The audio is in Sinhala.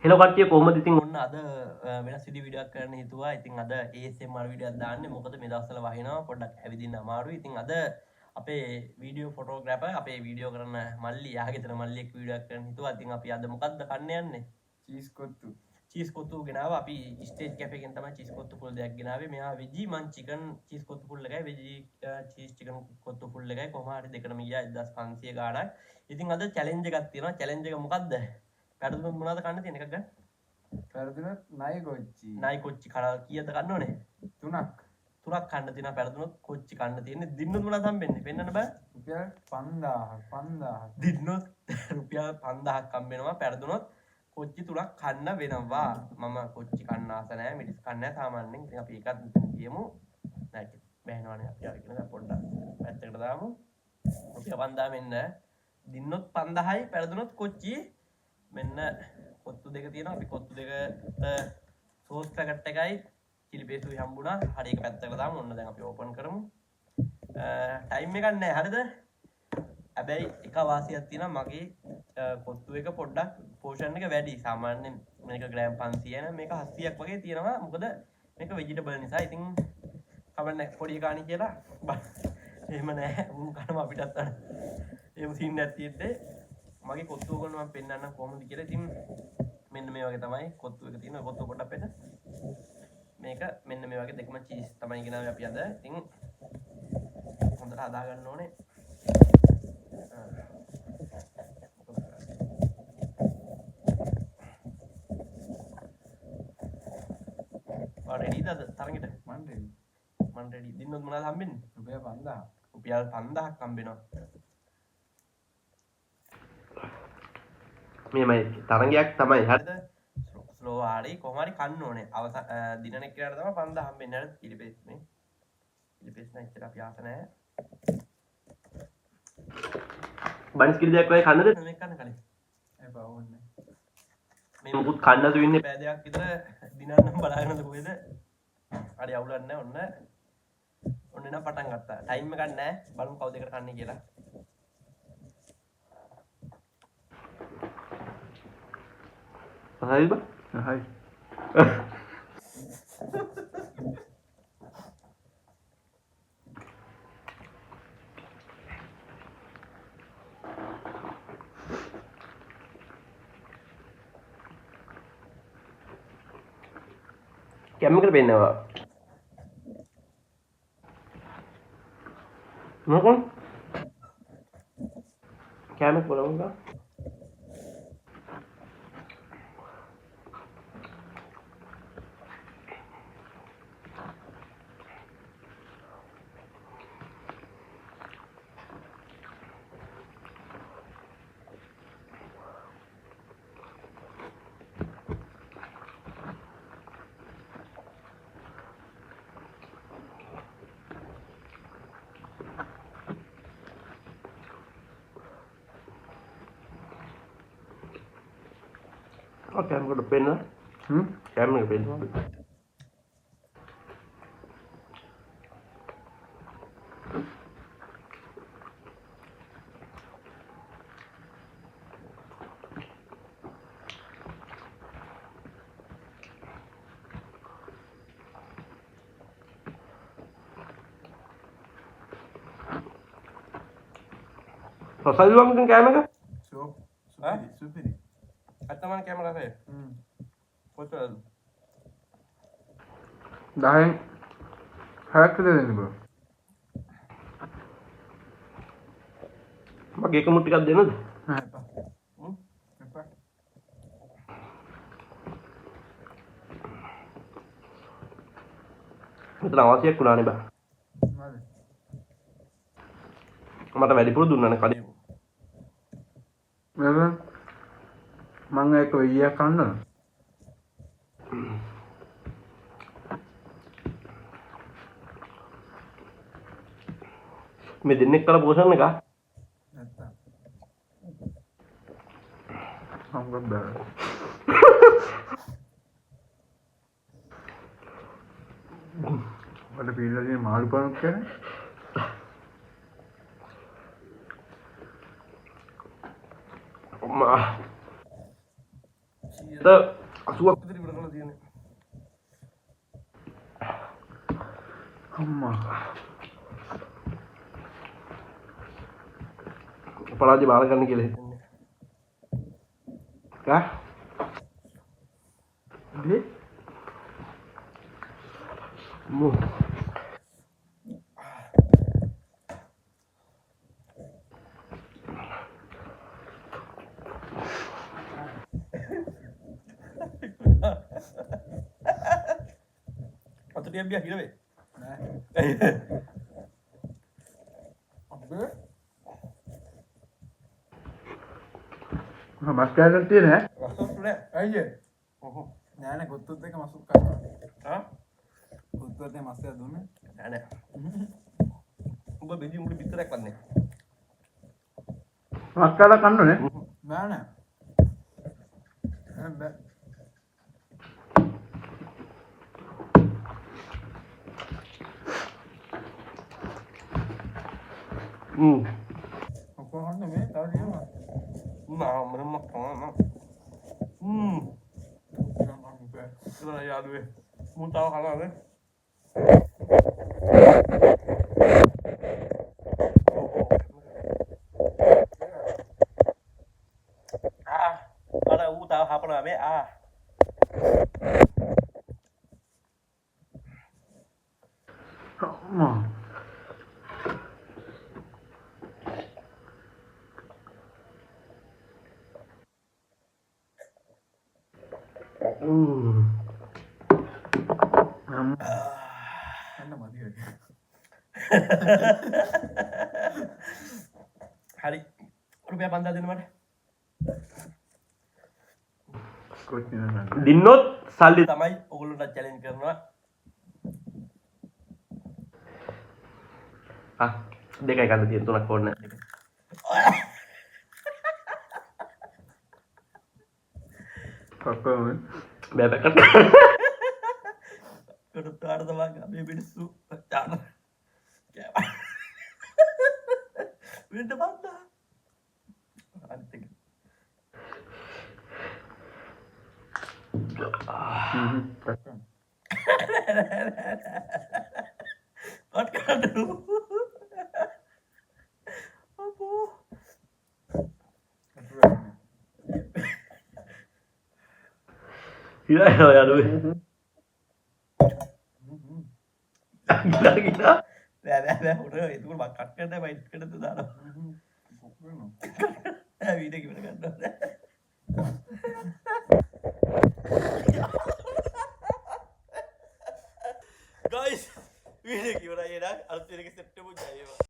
හෙලෝ කට්ටිය කොහොමද ඉතින් ඔන්න අද වෙනස් වීඩියෝ එකක් කරන්න හිතුවා. ඉතින් අද ASMR වීඩියෝ එකක් දාන්නේ. මොකද මේ දවස්වල වහිනවා පොඩ්ඩක් ඇවිදින්න අමාරුයි. ඉතින් අද අපේ වීඩියෝ ෆොටෝග්‍රැෆර් අපේ වීඩියෝ කරන මල්ලි යාගෙතන මල්ලියෙක් වීඩියෝ එකක් කරන්න හිතුවා. ඉතින් අපි අද මොකද්ද කන්න යන්නේ? චීස් කොත්තු. චීස් කොත්තු ගෙනාවා. අපි ස්ටේජ් කැෆේ එකෙන් තමයි චීස් කොත්තු ෆුල් දෙකක් ගෙනාවේ. මෙහා වෙජි මං චිකන් චීස් කොත්තු ෆුල් එකයි වෙජි චීස් චිකන් කොත්තු ෆුල් එකයි කොහොම හරි දෙකටම ගියා 1500 ගාණක්. ඉතින් අද චැලෙන්ජ් එකක් තියෙනවා. චැලෙන්ජ් එක මොකද්ද? පැරදුනොත් මොනවද කන්න තියෙන එකක් ගන්න? පැරදුනොත් නයි කොච්චි. නයි කොච්චි කන කීයද කන්න ඕනේ? 3ක්. 3ක් කන්න තියෙනවා. පැරදුනොත් කොච්චි කන්න තියෙන්නේ. දින්නොත් මොනවද හම්බෙන්නේ? පෙන්නන්න බෑ. රුපියල් 5000. දින්නොත් රුපියල් 5000ක් හම්බෙනවා. පැරදුනොත් කොච්චි 3ක් කන්න වෙනවා. මම කොච්චි කන්න ආස නැහැ. මිනිස් කන්න නැහැ සාමාන්‍යයෙන්. ඉතින් අපි ඒකත් කියමු. නැයි බෑනවනේ අපි අරගෙන පොඩ්ඩක් පැත්තකට දාමු. රුපියල් 5000 මෙන්න. දින්නොත් 5000යි පැරදුනොත් කොච්චි මෙන්න කොත්තු දෙක තියෙනවා. අපි කොත්තු දෙකට සෝස් පැකට් එකයි චිලි පේස්ටුයි හම්බුණා. හරි එක පැත්තකට දාමු. ඔන්න දැන් අපි ඕපන් කරමු. ටයිම් එකක් නැහැ. හරිද? හැබැයි එක වාසියක් තියෙනවා. මගේ කොත්තු එක පොඩ්ඩක් පෝෂන් එක වැඩි. සාමාන්‍යයෙන් මේක ග්‍රෑම් 500 න මේක 700ක් වගේ තියෙනවා. මොකද මේක වෙජිටබල් නිසා. ඉතින් කවන්නේ පොඩි කාණි කියලා. එහෙම නැහැ. උන් කනවා අපිටත් අර. එහෙම සීන් නැති තියෙද්දී මගේ කොත්තුව ගන්න මම පෙන්නන්න කොහොමද කියලා. ඉතින් මෙන්න මේ වගේ තමයි කොත්තු එක තියෙනවා. කොත්තුව පොඩ්ඩක් පෙන්න. මේක මෙන්න මේ වගේ දෙකම චීස් තමයි ගෙනාවේ අපි අද. ඉතින් හොඳට හදා ගන්න ඕනේ. රෙඩිද අද තරගෙට? මන් රෙඩි. මන් රෙඩි. දින්නොත් මොනවද හම්බෙන්නේ? රුපියල් 5000. රුපියල් 5000ක් හම්බෙනවා. මේමයි තරගයක් තමයි. හරිද? ස්ලෝ ආරි කොහොම හරි කන්න ඕනේ. අවසන් දිනන එක්කනට තමයි 5000 හම්බෙන්නේ. හරිද? පිළිපෙස් මේ. පිළිපෙස් නම් ඉතල අපි ආස නැහැ. බන්ස් කිරි දෙයක් වගේ කන්නද? මේක කන්න කලින්. එපා ඕනේ. මේ මුකුත් කන්නද වෙන්නේ පෑ දෙකක් විතර දිනන්නම් බලාගෙනද කොහෙද? හරි අවුලක් නැහැ ඔන්න. ඔන්න එනම් පටන් ගත්තා. ටයිම් එකක් නැහැ. බලමු කවුද එකට කන්නේ කියලා. හරිද? හරි. කැමකට පෙන්නවා. මොකක්ද? කැමක බලමුද? කැමකට පෙන්න කැමක පෙන්නවා. රසයි වගේ කැමක? සුපිරි. අත්තමන කැමරා රේ. කොච්චරද? 10න් 6ක් දෙන්න බෝ. මගේ එක මුට්ටිකක් දෙන්නද? එපා. එපා. මෙතන අවශ්‍යයක් වුණානේ බා. හරි. මට වැඩිපුර දුන්නානේ කඩේ. මම ඒක ඊයක් කන්නවා. මේ දෙන්නෙක් කළ පෝෂන් එක නැත්තම්. හම්බ බෑ. වල පිළිලදී මාළු පණක් කියන්නේ. අම්මා 80ක් විතර ඉවර කරලා තියෙන්නේ. අම්මා. පරාජය බාර ගන්න කියලා හිතන්නේ. ඈ? දේ? මෝ. අතට යම්බියා හිරවේ. නෑ. අපේ මස් කෑල්ලක් තියෙන ඈ? රසොත් නෑ. ඇයිද? ඔහො. නෑ නෑ කොත්තුත් එක මසුත් කරනවා. ආ? කොත්තුත් එක මස් එක දුන්නේ. නෑ නෑ. උඹ බෙදි උඹට පිටරයක් වන්නේ. මස් කෑල්ලක් කන්න නේ? නෑ නෑ. බෑ. කොහොමද මේ තව දිනවා? මම කොහොමද? ඉතින් යාළුවේ මම තාම කනවානේ. අර ඌ තාම හපනවා මේ අම්මා. හරි රුපියල් 5000 දෙන්න මට. දින්නොත් සල්ලි තමයි ඔයගොල්ලන්ට චැලෙන්ජ් කරනවා. දෙකයි ගන්න තියෙන තුනක් ඕනේ නැහැ. කොහොමද? බෑ බෑ කට. කට තාර තමයි මේ මිනිස්සු තාර. වෙන්න බන්දා. අනිත් එක. What can I do? Appo. Gila ya lu. Gila. Nah, udah itu kan bakat kan deh main kan itu dah. Video gimana kan? Guys, video gimana ya dah? Harus jadi set